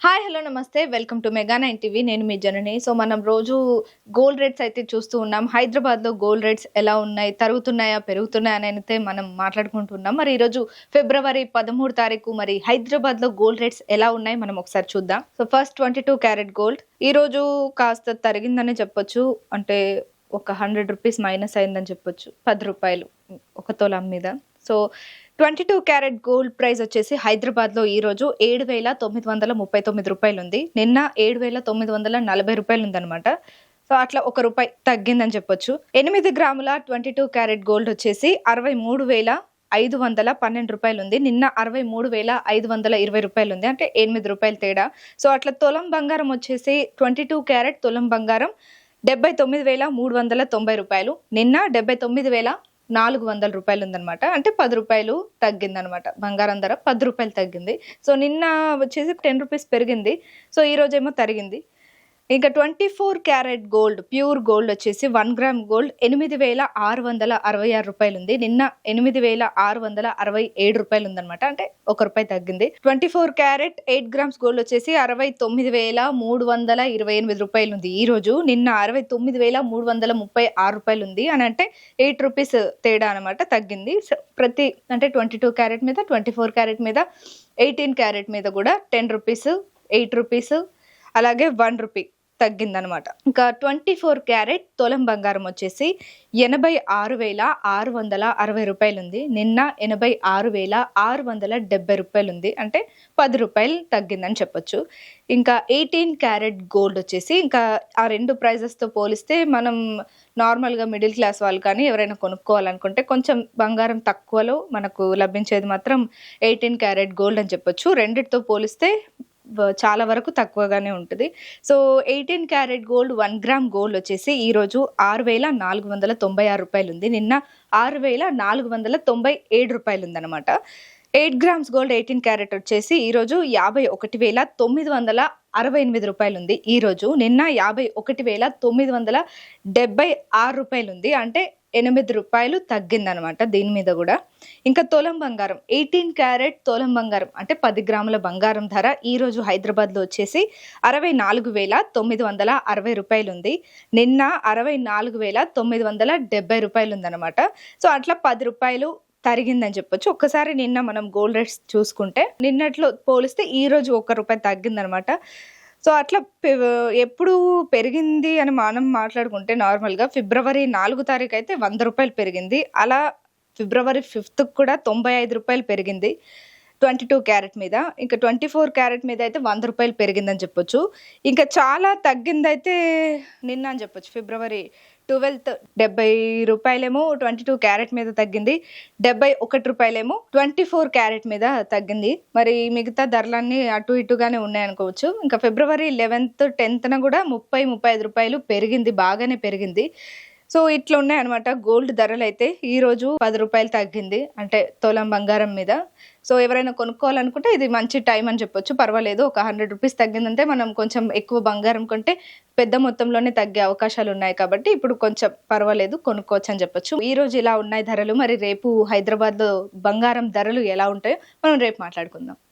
Hi hello నమస్తే welcome to mega 9 TV. నేను మీ జనని. So మనం రోజు గోల్డ్ రేట్స్ అయితే చూస్తూ ఉన్నాం. హైదరాబాద్లో గోల్డ్ రేట్స్ ఎలా ఉన్నాయి, తరుగుతున్నాయా పెరుగుతున్నాయా అని అయితే మనం మాట్లాడుకుంటున్నాం. మరి ఈరోజు ఫిబ్రవరి 13 తారీఖు మరి హైదరాబాద్లో గోల్డ్ రేట్స్ ఎలా ఉన్నాయి మనం ఒకసారి చూద్దాం. సో ఫస్ట్ 22 క్యారెట్ గోల్డ్ ఈరోజు కాస్త తరిగిందని చెప్పొచ్చు. అంటే ఒక 100 రూపీస్ మైనస్ అయిందని చెప్పొచ్చు. 10 రూపాయలు ఒక తులం మీద. సో 22 క్యారెట్ గోల్డ్ ప్రైస్ వచ్చేసి హైదరాబాద్లో ఈరోజు 7,939 రూపాయలు ఉంది. నిన్న 7,940 రూపాయలు ఉందన్నమాట. సో అట్లా ₹1 తగ్గిందని చెప్పొచ్చు. 8 గ్రాముల 22 క్యారెట్ గోల్డ్ వచ్చేసి 63,512 రూపాయలు ఉంది. నిన్న 63,520 రూపాయలు ఉంది. అంటే 8 రూపాయలు తేడా. సో అట్లా తులం బంగారం వచ్చేసి 22 క్యారెట్ తులం బంగారం 79,390 రూపాయలు. నిన్న 79,400 రూపాయలు ఉందన్నమాట. అంటే 10 రూపాయలు తగ్గిందనమాట. బంగారం ధర 10 రూపాయలు తగ్గింది. సో నిన్న వచ్చేసి 10 రూపీస్ పెరిగింది. సో ఈ రోజేమో తరిగింది. ఇంకా 24 క్యారెట్ గోల్డ్ ప్యూర్ గోల్డ్ వచ్చేసి 1 గ్రామ్ గోల్డ్ 8,666 రూపాయలు ఉంది. నిన్న 8,667 రూపాయలు ఉందన్నమాట. అంటే ₹1 తగ్గింది. 24 క్యారెట్ 8 గ్రామ్స్ గోల్డ్ వచ్చేసి 69,328 రూపాయలు ఉంది ఈ రోజు. నిన్న 69,336 రూపాయలు ఉంది. అని అంటే 8 రూపీస్ తేడా అనమాట, తగ్గింది. ప్రతి అంటే 22 క్యారెట్ మీద, 24 క్యారెట్ మీద, 18 క్యారెట్ మీద కూడా 10 రూపీస్, 8 రూపీస్, అలాగే 1 రూపీ తగ్గిందనమాట. ఇంకా 24 క్యారెట్ తులం బంగారం వచ్చేసి 86,660 రూపాయలు ఉంది. నిన్న 86,670 రూపాయలు ఉంది. అంటే 10 రూపాయలు తగ్గిందని చెప్పొచ్చు. ఇంకా 18 క్యారెట్ గోల్డ్ వచ్చేసి ఇంకా ఆ రెండు ప్రైజెస్తో పోలిస్తే మనం నార్మల్గా మిడిల్ క్లాస్ వాళ్ళు కానీ ఎవరైనా కొనుక్కోవాలనుకుంటే కొంచెం బంగారం తక్కువలో మనకు లభించేది మాత్రం 18 క్యారెట్ గోల్డ్ అని చెప్పొచ్చు. రెండిటితో పోలిస్తే చాలా వరకు తక్కువగానే ఉంటుంది. So 18 carat gold 1 gram gold వచ్చేసి ఈరోజు 6,496 రూపాయలు ఉంది. నిన్న 6,497 రూపాయలు ఉందన్నమాట. 8 గ్రామ్స్ గోల్డ్ 18 క్యారెట్ వచ్చేసి ఈరోజు 51,968 రూపాయలు ఉంది ఈరోజు. నిన్న 51,976 రూపాయలు ఉంది. అంటే 8 రూపాయలు తగ్గిందనమాట దీని మీద కూడా. ఇంకా తులం బంగారం 18 క్యారెట్ తులం బంగారం అంటే 10 గ్రాముల బంగారం ధర ఈరోజు హైదరాబాద్లో వచ్చేసి 64,960 రూపాయలు ఉంది. నిన్న 64,970 రూపాయలు ఉందన్నమాట. సో అట్లా 10 రూపాయలు తరిగిందని చెప్పొచ్చు. ఒక్కసారి నిన్న మనం గోల్డ్ రేట్స్ చూసుకుంటే నిన్నట్లో పోలిస్తే ఈ రోజు ₹1 తగ్గిందనమాట. సో అట్లా ఎప్పుడు పెరిగింది అని మనం మాట్లాడుకుంటే నార్మల్గా ఫిబ్రవరి 4 తారీఖు అయితే ₹100 పెరిగింది. అలా ఫిబ్రవరి 5th కూడా ₹95 పెరిగింది 22 క్యారెట్ మీద. ఇంకా 24 క్యారెట్ మీద అయితే ₹100 పెరిగిందని చెప్పొచ్చు. ఇంకా చాలా తగ్గిందైతే నిన్న అని చెప్పొచ్చు. ఫిబ్రవరి 12th 70 రూపాయలేమో 22 క్యారెట్ మీద తగ్గింది. 71 రూపాయలేమో 24 క్యారెట్ మీద తగ్గింది. మరి మిగతా ధరలన్నీ అటు ఇటుగానే ఉన్నాయనుకోవచ్చు. ఇంకా ఫిబ్రవరి 11th 10th కూడా 30-35 రూపాయలు పెరిగింది, బాగానే పెరిగింది. సో ఇట్లా ఉన్నాయన్నమాట గోల్డ్ ధరలు అయితే. ఈరోజు ₹10 తగ్గింది అంటే తులం బంగారం మీద. సో ఎవరైనా కొనుక్కోవాలనుకుంటే ఇది మంచి టైం అని చెప్పొచ్చు. పర్వాలేదు, ఒక 100 రూపీస్ తగ్గిందంటే మనం కొంచెం ఎక్కువ బంగారం కొంటే పెద్ద మొత్తంలోనే తగ్గే అవకాశాలు ఉన్నాయి. కాబట్టి ఇప్పుడు కొంచెం పర్వాలేదు, కొనుక్కోవచ్చు అని చెప్పొచ్చు. ఈ రోజు ఇలా ఉన్నాయి ధరలు. మరి రేపు హైదరాబాద్లో బంగారం ధరలు ఎలా ఉంటాయో మనం రేపు మాట్లాడుకుందాం.